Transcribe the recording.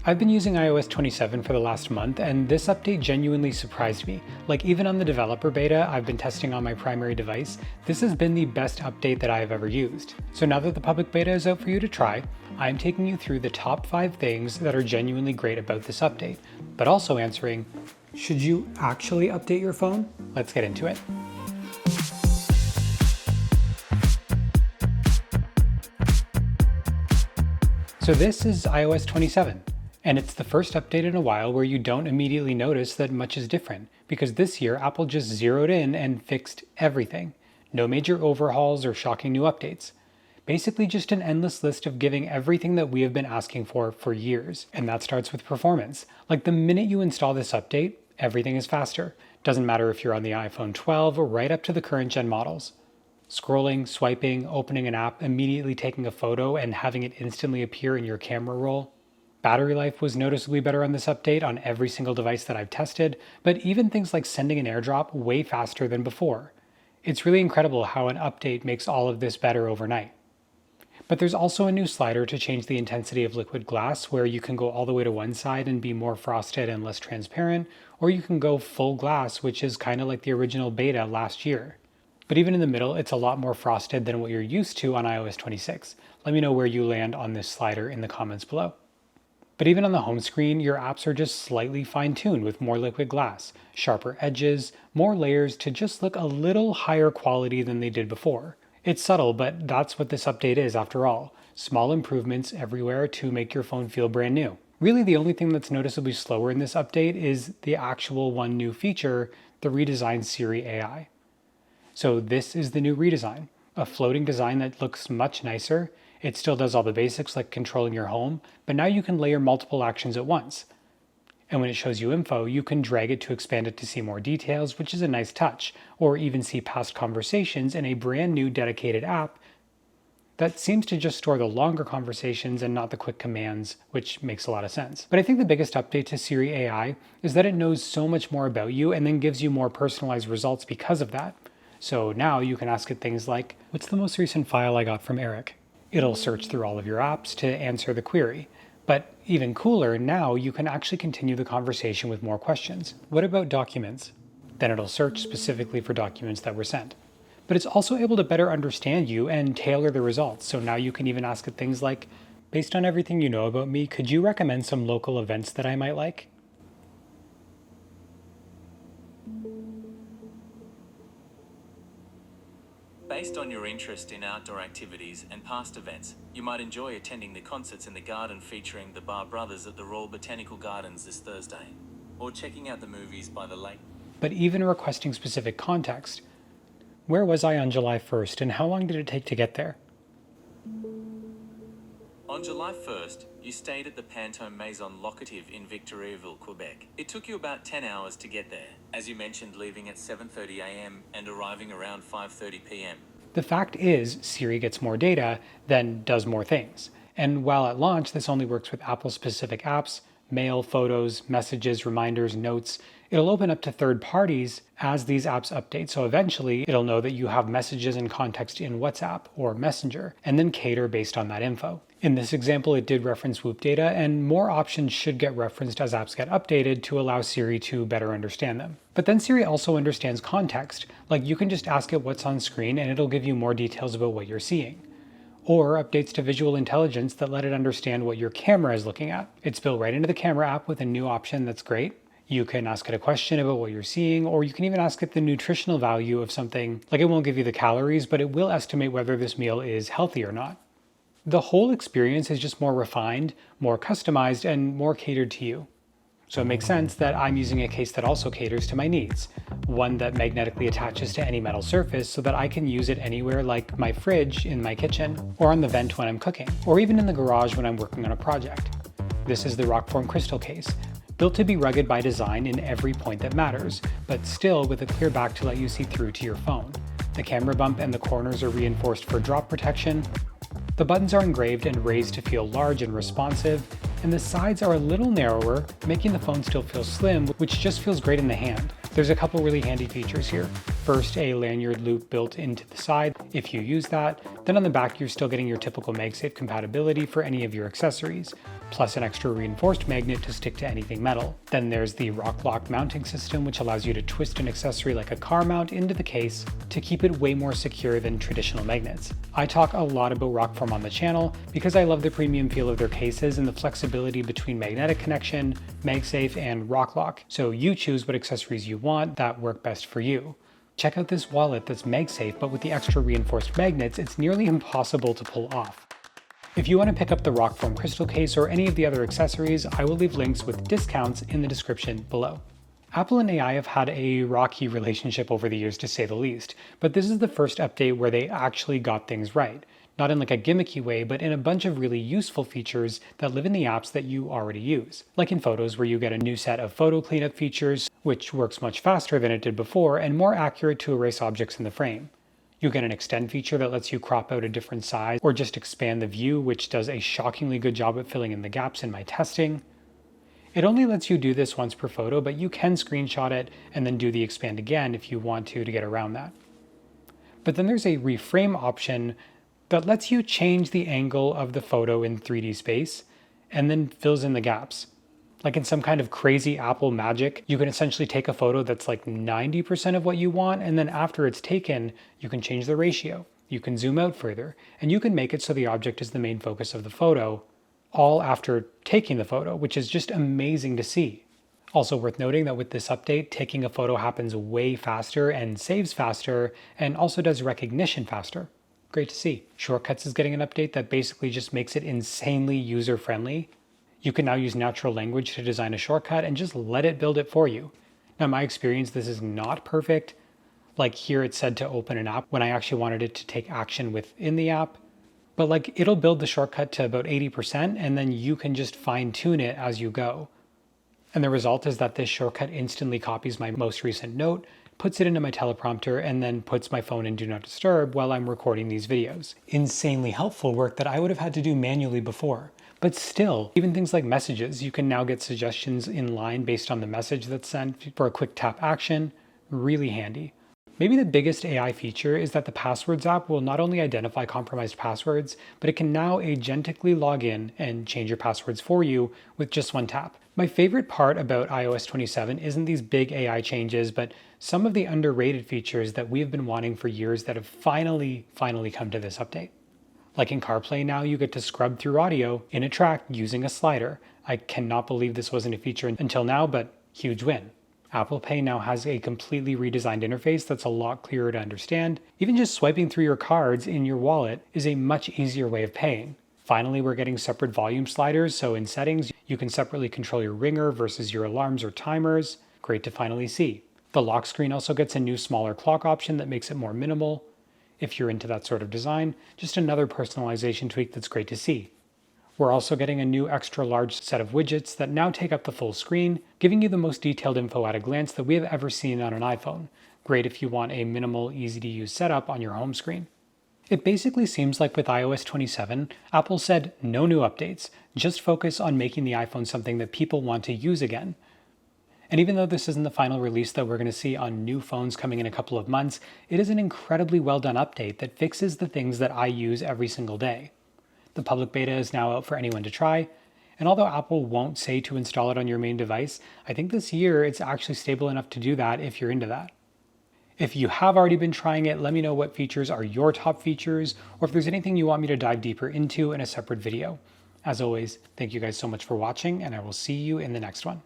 I've been using iOS 27 for the last month, and this update genuinely surprised me. Like, even on the developer beta I've been testing on my primary device, this has been the best update that I have ever used. So now that the public beta is out for you to try, I'm taking you through the top 5 things that are genuinely great about this update, but also answering, should you actually update your phone? Let's get into it. So this is iOS 27. And it's the first update in a while where you don't immediately notice that much is different, because this year Apple just zeroed in and fixed everything. No major overhauls or shocking new updates. Basically just an endless list of giving everything that we have been asking for years. And that starts with performance. Like, the minute you install this update, everything is faster. Doesn't matter if you're on the iPhone 12 or right up to the current gen models. Scrolling, swiping, opening an app, immediately taking a photo and having it instantly appear in your camera roll. Battery life was noticeably better on this update on every single device that I've tested, but even things like sending an AirDrop way faster than before. It's really incredible how an update makes all of this better overnight. But there's also a new slider to change the intensity of liquid glass, where you can go all the way to one side and be more frosted and less transparent, or you can go full glass, which is kind of like the original beta last year. But even in the middle, it's a lot more frosted than what you're used to on iOS 26. Let me know where you land on this slider in the comments below. But even on the home screen, your apps are just slightly fine-tuned with more liquid glass, sharper edges, more layers to just look a little higher quality than they did before. It's subtle, but that's what this update is after all. Small improvements everywhere to make your phone feel brand new. Really, the only thing that's noticeably slower in this update is the actual one new feature, the redesigned SiriAI. So this is the new redesign, a floating design that looks much nicer. It still does all the basics like controlling your home, but now you can layer multiple actions at once. And when it shows you info, you can drag it to expand it to see more details, which is a nice touch, or even see past conversations in a brand new dedicated app that seems to just store the longer conversations and not the quick commands, which makes a lot of sense. But I think the biggest update to SiriAI is that it knows so much more about you and then gives you more personalized results because of that. So now you can ask it things like, what's the most recent file I got from Eric? It'll search through all of your apps to answer the query. But even cooler, now you can actually continue the conversation with more questions. What about documents? Then it'll search specifically for documents that were sent. But it's also able to better understand you and tailor the results. So now you can even ask it things like, based on everything you know about me, could you recommend some local events that I might like? Based on your interest in outdoor activities and past events, you might enjoy attending the concerts in the garden featuring the Barr Brothers at the Royal Botanical Gardens this Thursday, or checking out the movies by the lake. But even requesting specific context. Where was I on July 1st and how long did it take to get there? On July 1st, you stayed at the Pantone Maison Locative in Victoriaville, Quebec. It took you about 10 hours to get there, as you mentioned, leaving at 7:30 a.m. and arriving around 5:30 p.m. The fact is, Siri gets more data, then does more things. And while at launch this only works with Apple-specific apps, mail, photos, messages, reminders, notes, it'll open up to third parties as these apps update. So eventually it'll know that you have messages and context in WhatsApp or Messenger, and then cater based on that info. In this example, it did reference Whoop data, and more options should get referenced as apps get updated to allow Siri to better understand them. But then Siri also understands context. Like, you can just ask it what's on screen and it'll give you more details about what you're seeing. Or updates to visual intelligence that let it understand what your camera is looking at. It's built right into the camera app with a new option that's great. You can ask it a question about what you're seeing, or you can even ask it the nutritional value of something. Like, it won't give you the calories, but it will estimate whether this meal is healthy or not. The whole experience is just more refined, more customized, and more catered to you. So it makes sense that I'm using a case that also caters to my needs. One that magnetically attaches to any metal surface so that I can use it anywhere, like my fridge in my kitchen, or on the vent when I'm cooking, or even in the garage when I'm working on a project. This is the RokForm crystal case, built to be rugged by design in every point that matters, but still with a clear back to let you see through to your phone. The camera bump and the corners are reinforced for drop protection. The buttons are engraved and raised to feel large and responsive, and the sides are a little narrower, making the phone still feel slim, which just feels great in the hand. There's a couple really handy features here. first a lanyard loop built into the side if you use that. Then on the back, you're still getting your typical MagSafe compatibility for any of your accessories, plus an extra reinforced magnet to stick to anything metal. Then there's the RokLock mounting system, which allows you to twist an accessory like a car mount into the case to keep it way more secure than traditional magnets. I talk a lot about RokForm on the channel because I love the premium feel of their cases and the flexibility between magnetic connection, MagSafe, and RokLock. So you choose what accessories you want that work best for you. Check out this wallet that's MagSafe, but with the extra reinforced magnets, it's nearly impossible to pull off. If you want to pick up the RokForm crystal case or any of the other accessories, I will leave links with discounts in the description below. Apple and AI have had a rocky relationship over the years, to say the least, but this is the first update where they actually got things right. Not in like a gimmicky way, but in a bunch of really useful features that live in the apps that you already use. Like in Photos, where you get a new set of photo cleanup features, which works much faster than it did before and more accurate to erase objects in the frame. You get an extend feature that lets you crop out a different size or just expand the view, which does a shockingly good job at filling in the gaps in my testing. It only lets you do this once per photo, but you can screenshot it and then do the expand again if you want to get around that. But then there's a reframe option that lets you change the angle of the photo in 3D space and then fills in the gaps. Like in some kind of crazy Apple magic, you can essentially take a photo that's like 90% of what you want, and then after it's taken, you can change the ratio. You can zoom out further, and you can make it so the object is the main focus of the photo, all after taking the photo, which is just amazing to see. Also worth noting that with this update, taking a photo happens way faster and saves faster, and also does recognition faster. Great to see. Shortcuts is getting an update that basically just makes it insanely user-friendly. You can now use natural language to design a shortcut and just let it build it for you. Now, in my experience, this is not perfect. Like here it said to open an app when I actually wanted it to take action within the app. But like it'll build the shortcut to about 80% and then you can just fine tune it as you go. And the result is that this shortcut instantly copies my most recent note, puts it into my teleprompter, and then puts my phone in Do Not Disturb while I'm recording these videos. Insanely helpful work that I would have had to do manually before. But still, even things like messages, you can now get suggestions in line based on the message that's sent for a quick tap action. Really handy. Maybe the biggest AI feature is that the Passwords app will not only identify compromised passwords, but it can now agentically log in and change your passwords for you with just one tap. My favorite part about iOS 27 isn't these big AI changes, but some of the underrated features that we've been wanting for years that have finally come to this update. Like in CarPlay now, you get to scrub through audio in a track using a slider. I cannot believe this wasn't a feature until now, but huge win. Apple Pay now has a completely redesigned interface that's a lot clearer to understand. Even just swiping through your cards in your wallet is a much easier way of paying. Finally, we're getting separate volume sliders, so in settings, you can separately control your ringer versus your alarms or timers. Great to finally see. The lock screen also gets a new smaller clock option that makes it more minimal. If you're into that sort of design, just another personalization tweak that's great to see. We're also getting a new extra large set of widgets that now take up the full screen, giving you the most detailed info at a glance that we have ever seen on an iPhone. Great if you want a minimal, easy to use setup on your home screen. It basically seems like with iOS 27, Apple said no new updates, just focus on making the iPhone something that people want to use again. And even though this isn't the final release that we're going to see on new phones coming in a couple of months, it is an incredibly well done update that fixes the things that I use every single day. The public beta is now out for anyone to try, and although Apple won't say to install it on your main device, I think this year it's actually stable enough to do that if you're into that. If you have already been trying it, let me know what features are your top features, or if there's anything you want me to dive deeper into in a separate video. As always, thank you guys so much for watching, and I will see you in the next one.